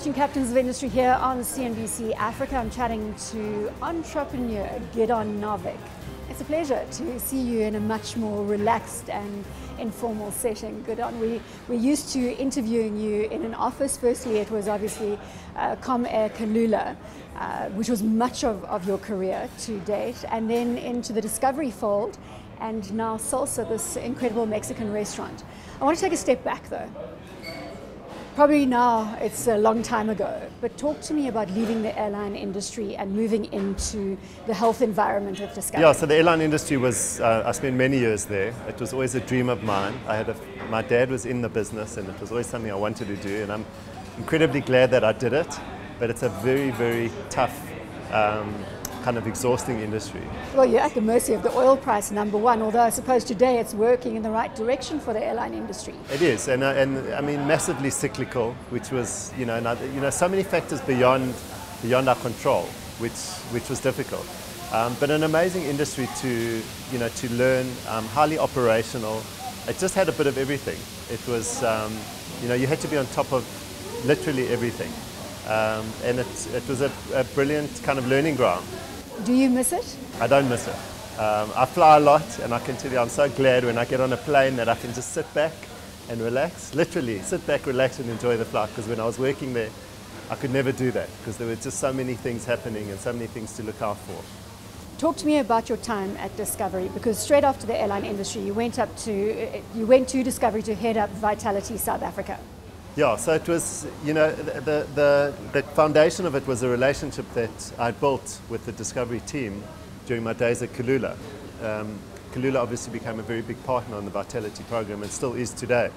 watching Captains of Industry here on CNBC Africa. I'm chatting to entrepreneur Gidon Novick. It's a pleasure to see you in a much more relaxed and informal setting, Gidon. We're used to interviewing you in an office. Firstly, it was obviously Air Kalula, which was much of your career to date, and then into the Discovery fold, and now Salsa, this incredible Mexican restaurant. I want to take a step back though. Probably now it's a long time ago, but talk to me about leaving the airline industry and moving into the health environment with Discovery. Yeah, so the airline industry was, I spent many years there. It was always a dream of mine. My dad was in the business and it was always something I wanted to do, and I'm incredibly glad that I did it, but it's a very, very tough, kind of exhausting industry. Well, you're at the mercy of the oil price, number one, although I suppose today it's working in the right direction for the airline industry. It is, and I mean massively cyclical, which was, so many factors beyond our control, which was difficult. But an amazing industry to learn, highly operational. It just had a bit of everything. It was, you had to be on top of literally everything. And it was a brilliant kind of learning ground. Do you miss it? I don't miss it. I fly a lot, and I can tell you I'm so glad when I get on a plane that I can just sit back and relax, literally sit back, relax and enjoy the flight, because when I was working there I could never do that because there were just so many things happening and so many things to look out for. Talk to me about your time at Discovery, because straight after the airline industry you went to Discovery to head up Vitality South Africa. Yeah, so it was, the foundation of it was a relationship that I built with the Discovery team during my days at Kalula. Kalula obviously became a very big partner on the Vitality program and still is today.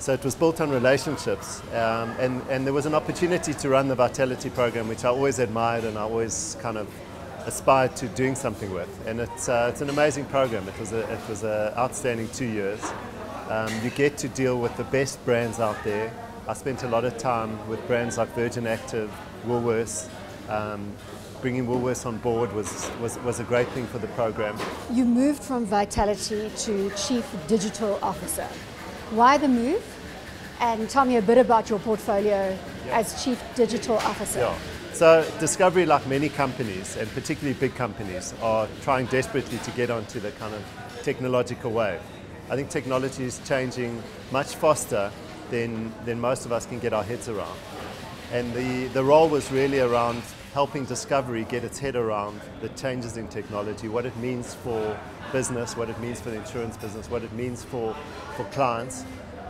So it was built on relationships, and there was an opportunity to run the Vitality program, which I always admired and I always kind of aspired to doing something with. And it's an amazing program. It was an outstanding 2 years. You get to deal with the best brands out there. I spent a lot of time with brands like Virgin Active, Woolworths. Bringing Woolworths on board was a great thing for the program. You moved from Vitality to Chief Digital Officer. Why the move? And tell me a bit about your portfolio as Chief Digital Officer. Yeah. So Discovery, like many companies, and particularly big companies, are trying desperately to get onto the kind of technological wave. I think technology is changing much faster than most of us can get our heads around. And the role was really around helping Discovery get its head around the changes in technology, what it means for business, what it means for the insurance business, what it means for clients.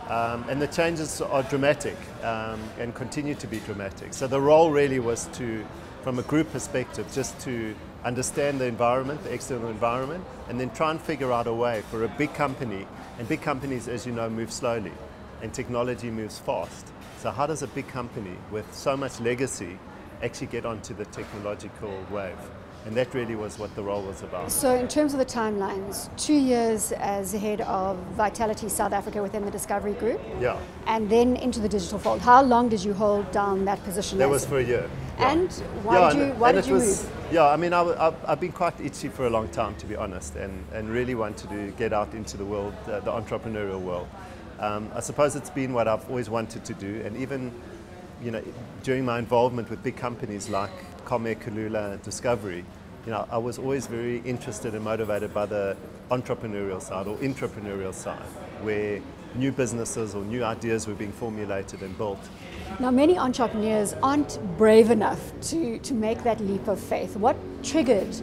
And the changes are dramatic and continue to be dramatic. So the role really was to, from a group perspective, just to understand the environment, the external environment, and then try and figure out a way for a big company, and big companies, as you know, move slowly, and technology moves fast. So how does a big company with so much legacy actually get onto the technological wave? And that really was what the role was about. So in terms of the timelines, 2 years as head of Vitality South Africa within the Discovery Group, and then into the digital fold. How long did you hold down that position? That was for a year. And why did you move? Yeah, I mean, I've been quite itchy for a long time, to be honest, and really wanted to get out into the world, the entrepreneurial world. I suppose it's been what I've always wanted to do, and even during my involvement with big companies like Air Kalula and Discovery, I was always very interested and motivated by the entrepreneurial side or intrapreneurial side, where new businesses or new ideas were being formulated and built. Now, many entrepreneurs aren't brave enough to make that leap of faith. What triggered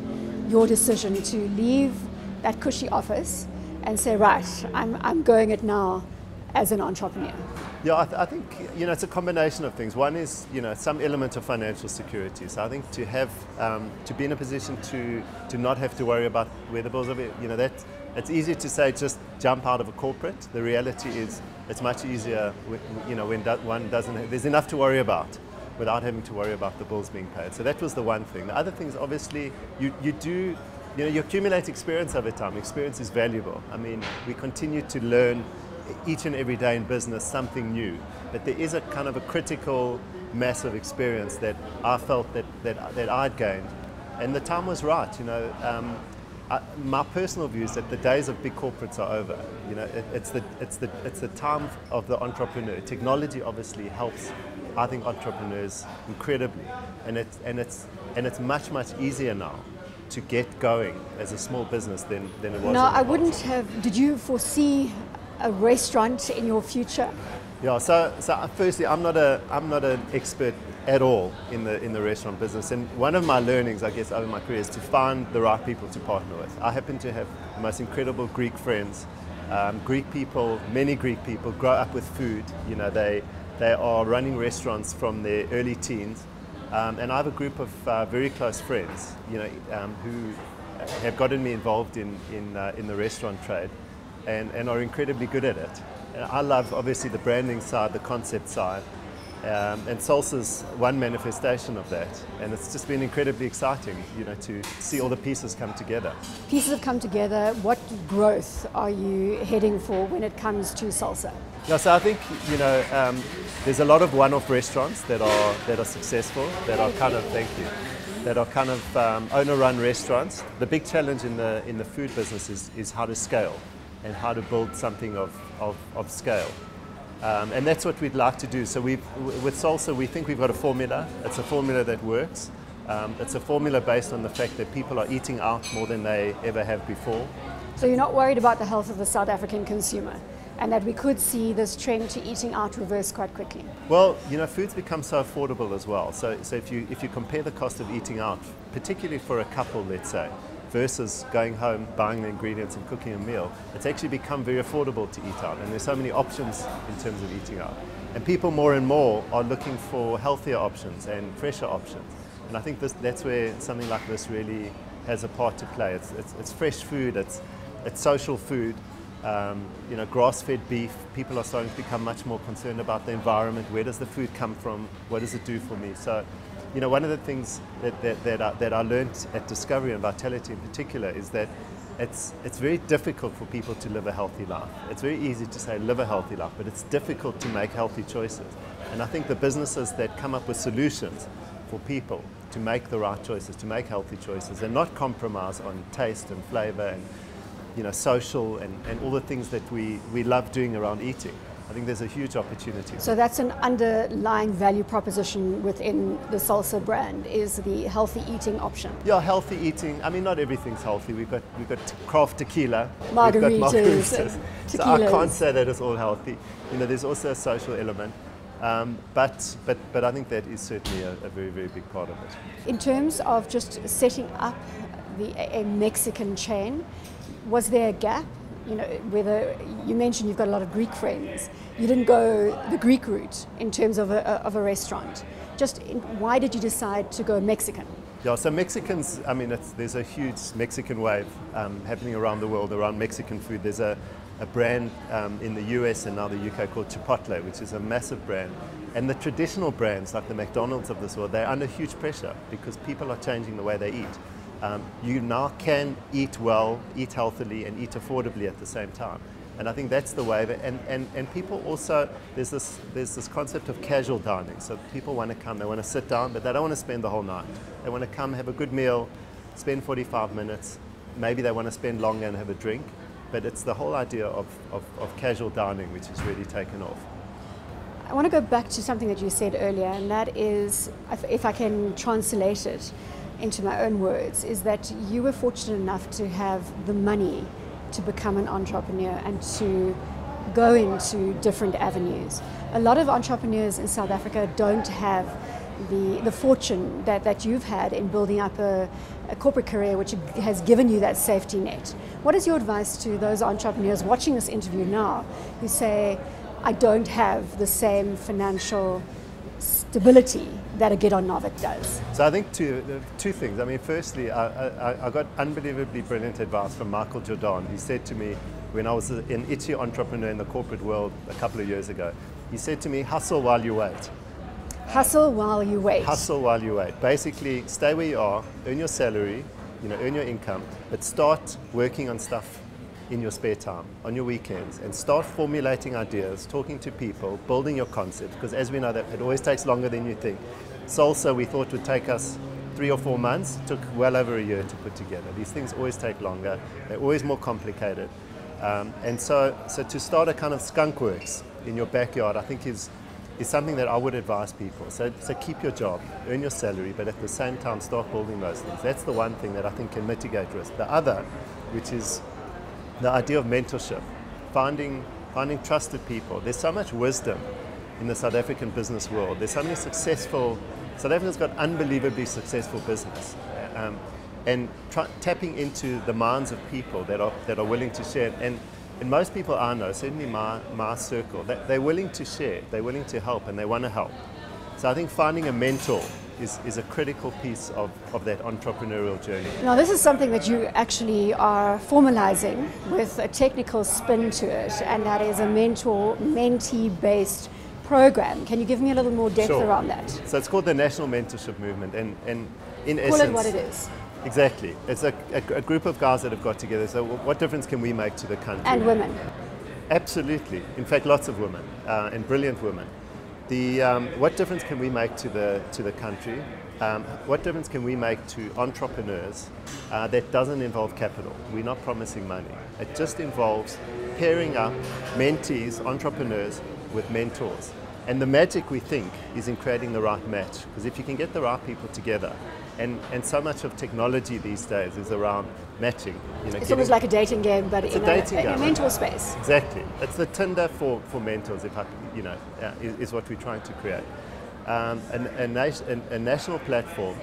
your decision to leave that cushy office and say, right, I'm going it now as an entrepreneur? Yeah, I think it's a combination of things. One is some element of financial security. So I think to have to be in a position to not have to worry about where the bills are. It's easy to say just jump out of a corporate. The reality is it's much easier when one doesn't. There's enough to worry about without having to worry about the bills being paid. So that was the one thing. The other thing is obviously you accumulate experience over time. Experience is valuable. I mean, we continue to learn each and every day in business something new, but there is a kind of a critical mass of experience that I felt that I'd gained, and the time was right. my personal view is that the days of big corporates are over. You know, it's the time of the entrepreneur. Technology obviously helps, I think, entrepreneurs incredibly, and it's much easier now to get going as a small business than it was. No, I wouldn't have. Did you foresee a restaurant in your future? Yeah. So firstly, I'm not an expert at all in the restaurant business, and one of my learnings, I guess, over my career is to find the right people to partner with. I happen to have the most incredible Greek friends. Greek people, many Greek people, grow up with food. You know, they are running restaurants from their early teens. And I have a group of very close friends, you know, who have gotten me involved in the restaurant trade, and are incredibly good at it. And I love, obviously, the branding side, the concept side, and Salsa's one manifestation of that. And it's just been incredibly exciting, you know, to see all the pieces come together. Pieces have come together. What growth are you heading for when it comes to Salsa? Yeah, so I think, you know, there's a lot of one-off restaurants that are successful, that are kind of owner-run restaurants. The big challenge in the food business is how to scale and how to build something of scale. And that's what we'd like to do. So with Salsa, we think we've got a formula. It's a formula that works. It's a formula based on the fact that people are eating out more than they ever have before. So you're not worried about the health of the South African consumer, and that we could see this trend to eating out reverse quite quickly? Well, you know, food's become so affordable as well. So if you compare the cost of eating out, particularly for a couple, let's say, versus going home, buying the ingredients and cooking a meal, it's actually become very affordable to eat out. And there's so many options in terms of eating out. And people more and more are looking for healthier options and fresher options. And I think that's where something like this really has a part to play. It's fresh food, it's social food. You know, grass-fed beef, people are starting to become much more concerned about the environment. Where does the food come from? What does it do for me? So, you know, one of the things that I learned at Discovery and Vitality in particular is that it's very difficult for people to live a healthy life. It's very easy to say live a healthy life, but it's difficult to make healthy choices. And I think the businesses that come up with solutions for people to make the right choices, to make healthy choices, and not compromise on taste and flavor and, you know, social and all the things that we love doing around eating. I think there's a huge opportunity. So that's an underlying value proposition within the Salsa brand, is the healthy eating option. Yeah, healthy eating. I mean, not everything's healthy. We've got craft tequila, margaritas, we've got margaritas. So I tequilas. can't say that it's all healthy. You know, there's also a social element. But I think that is certainly a very, very big part of it. In terms of just setting up a Mexican chain, was there a gap? You know, whether you mentioned you've got a lot of Greek friends, you didn't go the Greek route in terms of a restaurant. Why did you decide to go Mexican? Yeah, so Mexicans, I mean, there's a huge Mexican wave happening around the world around Mexican food. There's a brand in the US and now the UK called Chipotle, which is a massive brand. And the traditional brands like the McDonald's of this world, they're under huge pressure because people are changing the way they eat. You now can eat well, eat healthily, and eat affordably at the same time. And I think that's the wave. And people also, there's this concept of casual dining. So people want to come, they want to sit down, but they don't want to spend the whole night. They want to come, have a good meal, spend 45 minutes. Maybe they want to spend longer and have a drink. But it's the whole idea of casual dining which has really taken off. I want to go back to something that you said earlier, and that is, if I can translate it into my own words, is that you were fortunate enough to have the money to become an entrepreneur and to go into different avenues. A lot of entrepreneurs in South Africa don't have the fortune that you've had in building up a corporate career which has given you that safety net. What is your advice to those entrepreneurs watching this interview now who say, I don't have the same financial stability that a Gidon Novick does? So I think two things. I mean, firstly, I got unbelievably brilliant advice from Michael Jordan. He said to me, when I was an itchy entrepreneur in the corporate world a couple of years ago, he said to me, hustle while you wait. Hustle while you wait. Hustle while you wait. Basically, stay where you are, earn your salary, you know, earn your income, but start working on stuff in your spare time, on your weekends, and start formulating ideas, talking to people, building your concept, because as we know that it always takes longer than you think. Salsa we thought would take us 3 or 4 months. It took well over a year to put together. These things always take longer. They're always more complicated. And so to start a kind of skunk works in your backyard, I think is something that I would advise people. So keep your job, earn your salary, but at the same time start building those things. That's the one thing that I think can mitigate risk. The other, which is the idea of mentorship, finding trusted people. There's so much wisdom in the South African business world. There's so many South Africa's got unbelievably successful business. And tapping into the minds of people that are willing to share. And most people I know, certainly my circle, they're willing to share, they're willing to help, and they want to help. So I think finding a mentor is a critical piece of that entrepreneurial journey. Now, this is something that you actually are formalizing with a technical spin to it, and that is a mentor-mentee-based program. Can you give me a little more depth around that? So it's called the National Mentorship Movement, and in essence... Call it what it is. Exactly. It's a group of guys that have got together. So what difference can we make to the country? And women. Absolutely. In fact, lots of women, and brilliant women. What difference can we make to the country? What difference can we make to entrepreneurs that doesn't involve capital? We're not promising money. It just involves pairing up mentees, entrepreneurs, with mentors. And the magic, we think, is in creating the right match. Because if you can get the right people together, and so much of technology these days is around matching. It's almost like a dating game, but in a mentor space. Exactly. It's the Tinder for mentors, is what we're trying to create. A national platform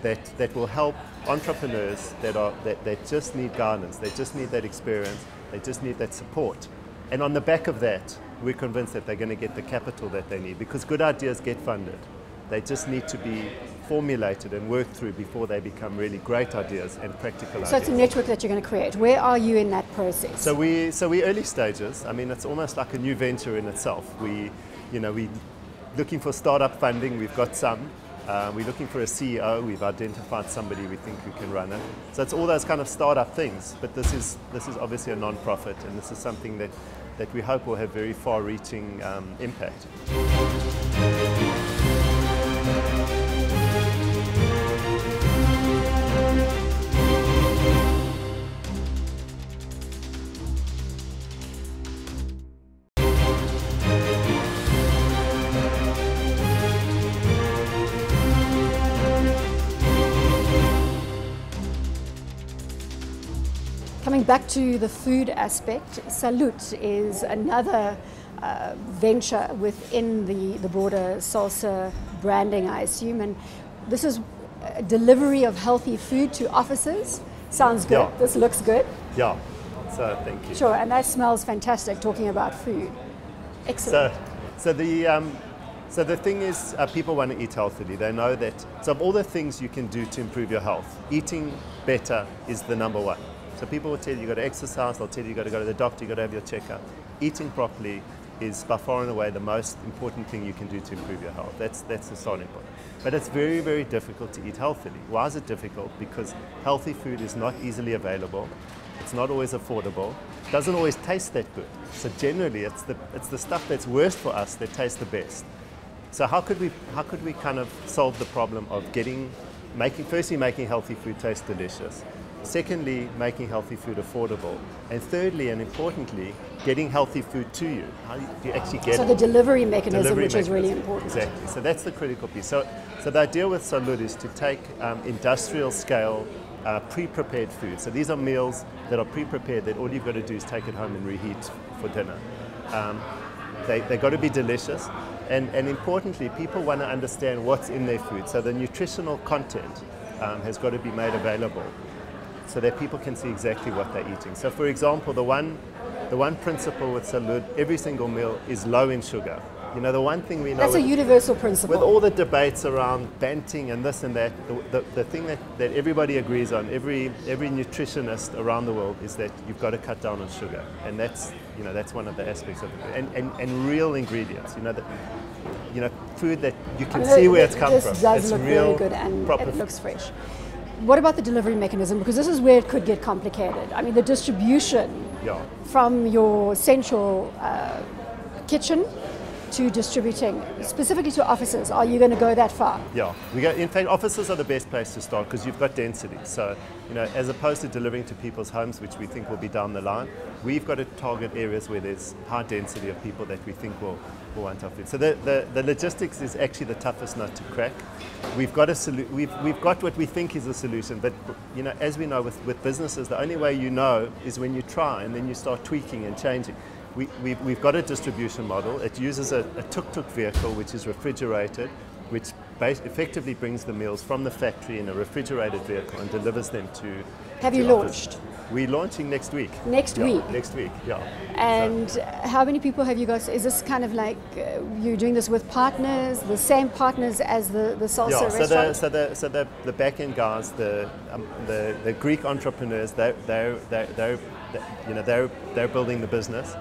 that will help entrepreneurs that just need guidance, they just need that experience, they just need that support. And on the back of that, we're convinced that they're going to get the capital that they need, because good ideas get funded. They just need to be formulated and worked through before they become really great ideas and practical ideas. So it's a network that you're going to create. Where are you in that process? So we're early stages. I mean, it's almost like a new venture in itself. We're looking for startup funding. We've got some. We're looking for a CEO. We've identified somebody we think who can run it. So it's all those kind of startup things. But this is obviously a non-profit, and this is something that we hope will have very far-reaching impact. Coming back to the food aspect, Salute is another venture within the broader Salsa branding, I assume, and this is a delivery of healthy food to offices. Sounds good. Yeah. This looks good. Yeah, so thank you. Sure, and that smells fantastic, talking about food. Excellent. So the thing is, people want to eat healthily. They know that, so of all the things you can do to improve your health, eating better is the number one. So people will tell you, you've got to exercise, they'll tell you, you've got to go to the doctor, you've got to have your checkup. Eating properly is by far and away the most important thing you can do to improve your health. That's the starting point. But it's very, very difficult to eat healthily. Why is it difficult? Because healthy food is not easily available. It's not always affordable. It doesn't always taste that good. So generally, it's the stuff that's worst for us that tastes the best. So how could we kind of solve the problem of firstly making healthy food taste delicious? Secondly, making healthy food affordable. And thirdly, and importantly, getting healthy food to you. How do you actually get it? So the delivery mechanism, which is really important. Exactly. So that's the critical piece. So the idea with Salud is to take industrial scale pre-prepared food. So these are meals that are pre-prepared that all you've got to do is take it home and reheat for dinner. They've got to be delicious. And importantly, people want to understand what's in their food. So the nutritional content has got to be made available, so that people can see exactly what they're eating. So for example, the one principle with Salud, every single meal is low in sugar. The one thing we know... That's a universal principle. With all the debates around banting and this and that, the thing that everybody agrees on, every nutritionist around the world, is that you've got to cut down on sugar. And that's one of the aspects of it. And real ingredients, food that you can see where it's come from. This does look very good, and it looks fresh. What about the delivery mechanism? Because this is where it could get complicated. I mean, the distribution from your central kitchen to distributing, specifically to offices? Are you going to go that far? Yeah, in fact, offices are the best place to start because you've got density. So, as opposed to delivering to people's homes, which we think will be down the line, we've got to target areas where there's high density of people that we think will want our food. So the logistics is actually the toughest nut to crack. We've got we've got what we think is a solution, but as we know with businesses, the only way is when you try and then you start tweaking and changing. We've got a distribution model. It uses a tuk-tuk vehicle which is refrigerated, which effectively brings the meals from the factory in a refrigerated vehicle and delivers them to. Have you launched? We're launching next week. Next week? Next week, yeah. And how many people have you got? Is this kind of like you're doing this with partners, the same partners as the Salsa restaurant? So the back end guys, the Greek entrepreneurs, they're building the business.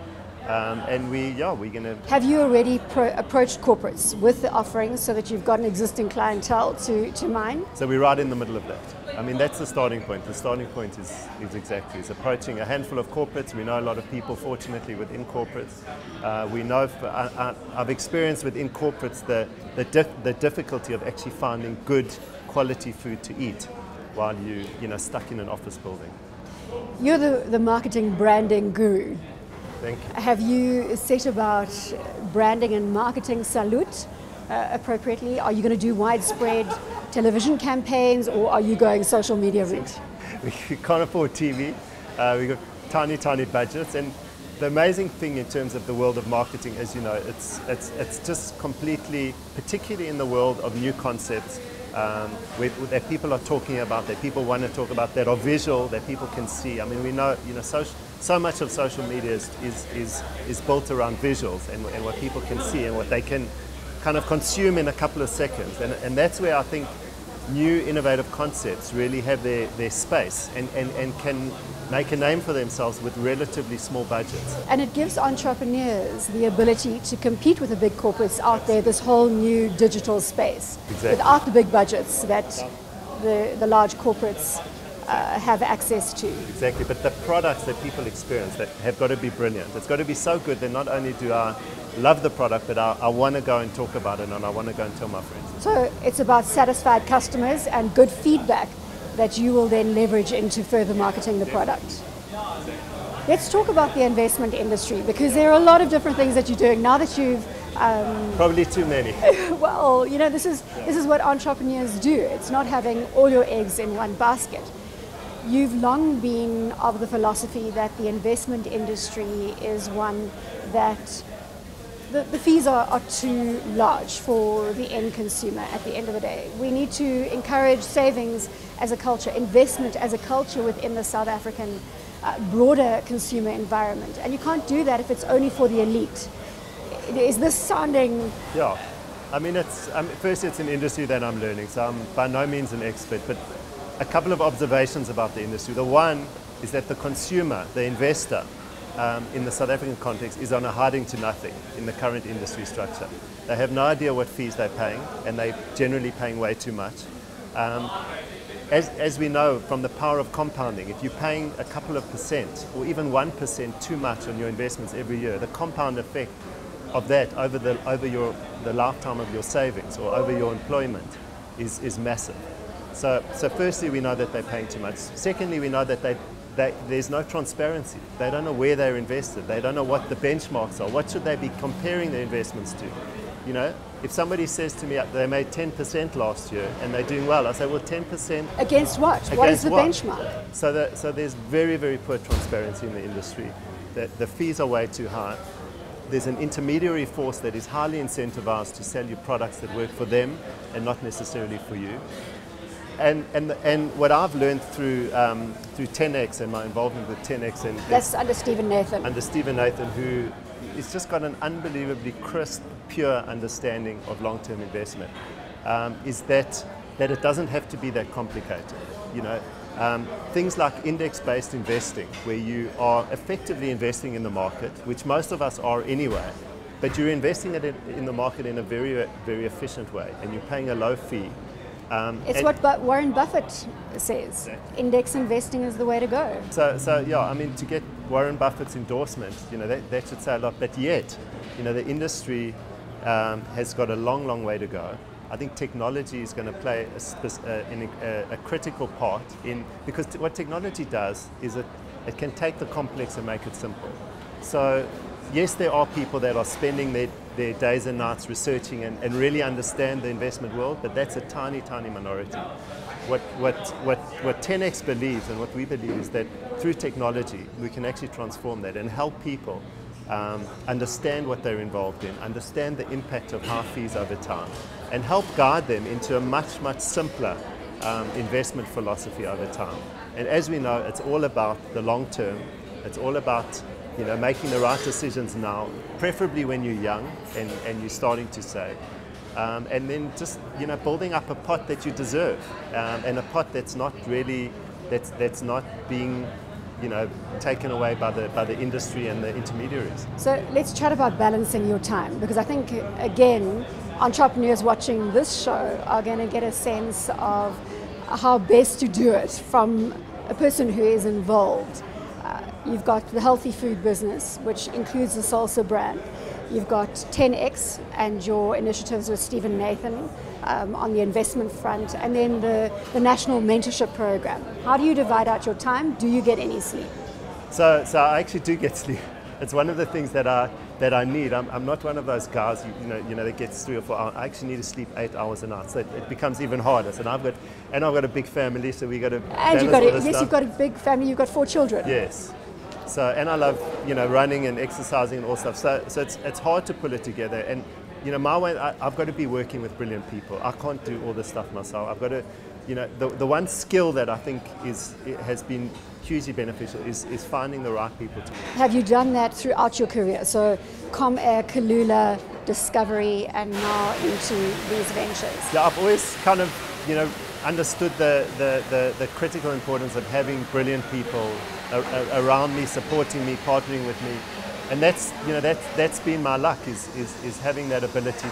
And we're going to. Have you already approached corporates with the offerings so that you've got an existing clientele to mine? So we're right in the middle of that. I mean, that's the starting point. The starting point is exactly, it's approaching a handful of corporates. We know a lot of people, fortunately, within corporates. We know, I've experienced within corporates the difficulty of actually finding good quality food to eat while you're stuck in an office building. You're the marketing branding guru. Thank you. Have you set about branding and marketing Salute appropriately? Are you going to do widespread television campaigns, or are you going social media route? We can't afford TV. We've got tiny budgets, and the amazing thing in terms of the world of marketing, as you know, it's just completely, particularly in the world of new concepts, that people are talking about, that people want to talk about, that are visual, that people can see. I mean, we know, so much of social media is built around visuals and what people can see and what they can kind of consume in a couple of seconds. And that's where I think new innovative concepts really have their space and can make a name for themselves with relatively small budgets. And it gives entrepreneurs the ability to compete with the big corporates out there, this whole new digital space, without the big budgets that the large corporates have access to. Exactly, but the products that people experience that have got to be brilliant. It's got to be so good that not only do I love the product, but I want to go and talk about it and I want to go and tell my friends. So it's about satisfied customers and good feedback that you will then leverage into further marketing the product. Let's talk about the investment industry, because there are a lot of different things that you're doing now that you've probably too many. Well, this is what entrepreneurs do. It's not having all your eggs in one basket. You've long been of the philosophy that the investment industry is one that the fees are too large for the end consumer at the end of the day. We need to encourage savings as a culture, investment as a culture within the South African broader consumer environment. And you can't do that if it's only for the elite. Is this sounding... Yeah, I mean, first it's an industry that I'm learning, so I'm by no means an expert, but a couple of observations about the industry. The one is that the consumer, the investor, in the South African context, is on a hiding to nothing in the current industry structure. They have no idea what fees they're paying, and they're generally paying way too much. As we know from the power of compounding, if you're paying a couple of percent or even 1% too much on your investments every year, the compound effect of that over the lifetime of your savings or over your employment is massive. So firstly, we know that they're paying too much. Secondly, we know that there's no transparency. They don't know where they're invested. They don't know what the benchmarks are. What should they be comparing their investments to? If somebody says to me they made 10% last year and they're doing well, I say, well, 10%... Against what? What is the benchmark? So there's very, very poor transparency in the industry. The fees are way too high. There's an intermediary force that is highly incentivized to sell you products that work for them and not necessarily for you. And what I've learned through 10X and my involvement with 10X and that's under Stephen Nathan. Under Stephen Nathan, who has just got an unbelievably crisp, pure understanding of long-term investment, is that it doesn't have to be that complicated. Things like index-based investing, where you are effectively investing in the market, which most of us are anyway, but you're investing it in the market in a very, very efficient way, and you're paying a low fee. It's what Warren Buffett says. Index investing is the way to go. So yeah, I mean, to get Warren Buffett's endorsement, that should say a lot. But yet, the industry has got a long, long way to go. I think technology is going to play a critical part in, because what technology does is it can take the complex and make it simple. So yes, there are people that are spending their days and nights researching and really understand the investment world, but that's a tiny, tiny minority. What 10X believes and what we believe is that through technology we can actually transform that and help people understand what they're involved in, understand the impact of high fees over time, and help guide them into a much, much simpler investment philosophy over time. And as we know, it's all about the long term. It's all about making the right decisions now, preferably when you're young and you're starting to save. And then just building up a pot that you deserve, and a pot that's not really that's not being taken away by the industry and the intermediaries. So let's chat about balancing your time, because I think again entrepreneurs watching this show are going to get a sense of how best to do it from a person who is involved. You've got the healthy food business, which includes the Salsa brand. You've got 10X and your initiatives with Stephen Nathan on the investment front, and then the National Mentorship Program. How do you divide out your time? Do you get any sleep? So I actually do get sleep. It's one of the things that I need. I'm not one of those guys that gets 3 or 4 hours. I actually need to sleep 8 hours a night. So it becomes even harder. So I've got a big family, so we got to. And you've got a big family. You've got 4 children. Yes. So, and I love running and exercising and all stuff. So it's hard to pull it together. And my way, I've got to be working with brilliant people. I can't do all this stuff myself. I've got to, the one skill that I think has been hugely beneficial is finding the right people to work. Have you done that throughout your career? So Comair, Kalula, Discovery, and now into these ventures. Yeah, I've always kind of understood the critical importance of having brilliant people around me, supporting me, partnering with me, and that's been my luck, is having that ability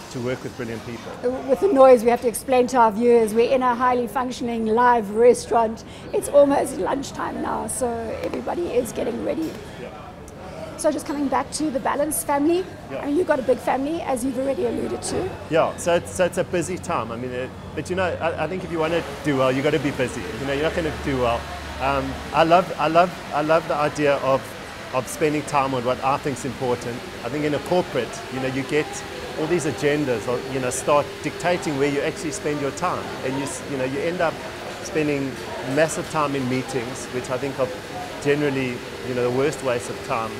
to work with brilliant people. With the noise, we have to explain to our viewers, we're in a highly functioning live restaurant. It's almost lunchtime now, so everybody is getting ready. Yeah. So just coming back to the Balance family, yeah. I mean, you've got a big family, as you've already alluded to. Yeah, so it's a busy time. I mean, but I think if you want to do well, you've got to be busy. You're not going to do well. I love the idea of spending time on what I think is important. I think in a corporate, you get all these agendas, or start dictating where you actually spend your time, and you end up spending massive time in meetings, which I think are generally the worst waste of time.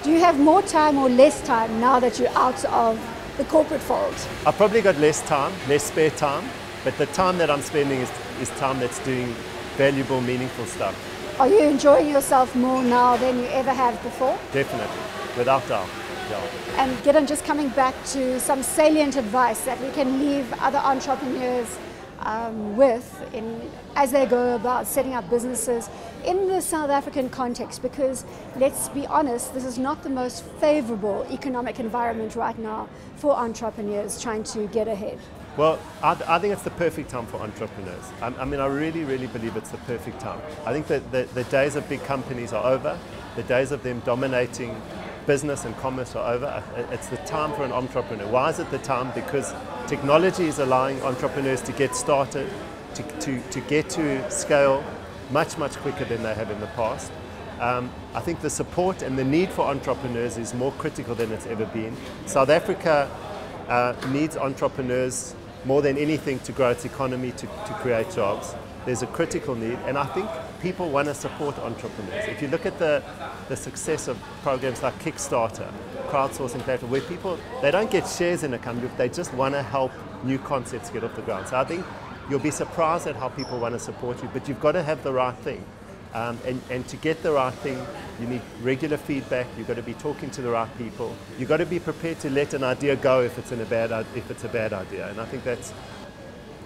Do you have more time or less time now that you're out of the corporate fold? I've probably got less time, less spare time, but the time that I'm spending is time that's doing valuable, meaningful stuff. Are you enjoying yourself more now than you ever have before? Definitely, without doubt. Yeah. And Gidon, just coming back to some salient advice that we can leave other entrepreneurs as they go about setting up businesses in the South African context, because let's be honest, this is not the most favorable economic environment right now for entrepreneurs trying to get ahead. Well, I think it's the perfect time for entrepreneurs. I mean, I really, really believe it's the perfect time. I think that the days of big companies are over. The days of them dominating business and commerce are over. It's the time for an entrepreneur. Why is it the time? Because technology is allowing entrepreneurs to get started, to get to scale much, much quicker than they have in the past. I think the support and the need for entrepreneurs is more critical than it's ever been. South Africa needs entrepreneurs more than anything to grow its economy, to create jobs. There's a critical need, and I think people want to support entrepreneurs. If you look at the success of programs like Kickstarter, crowdsourcing platform, where people, they don't get shares in a company, they just want to help new concepts get off the ground. So I think you'll be surprised at how people want to support you, but you've got to have the right thing. And to get the right thing, you need regular feedback. You've got to be talking to the right people. You've got to be prepared to let an idea go if it's a bad idea. And I think that's...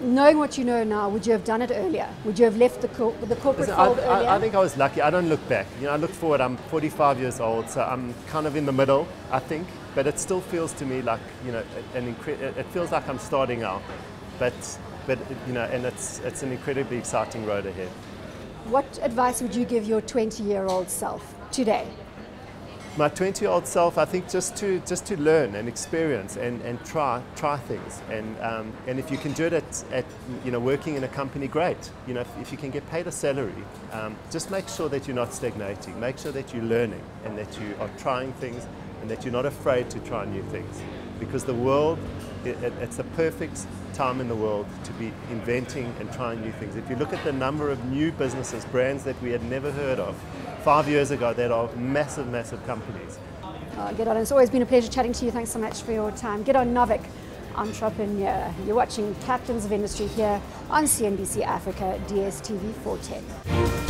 Knowing what you know now, would you have done it earlier? Would you have left the corporate fold earlier? I think I was lucky. I don't look back. I look forward. I'm 45 years old, so I'm kind of in the middle, I think. But it still feels to me like, it feels like I'm starting out. But and it's an incredibly exciting road ahead. What advice would you give your 20-year-old self today? My 20-year-old self, I think just to learn and experience and try things, and if you can do it at working in a company, great. If you can get paid a salary, just make sure that you're not stagnating. Make sure that you're learning and that you are trying things and that you're not afraid to try new things, because the world, it's a perfect time in the world to be inventing and trying new things. If you look at the number of new businesses, brands that we had never heard of 5 years ago, that are massive, massive companies. Gidon, it's always been a pleasure chatting to you. Thanks so much for your time. Gidon Novick, entrepreneur. You're watching Captains of Industry here on CNBC Africa, DSTV 410.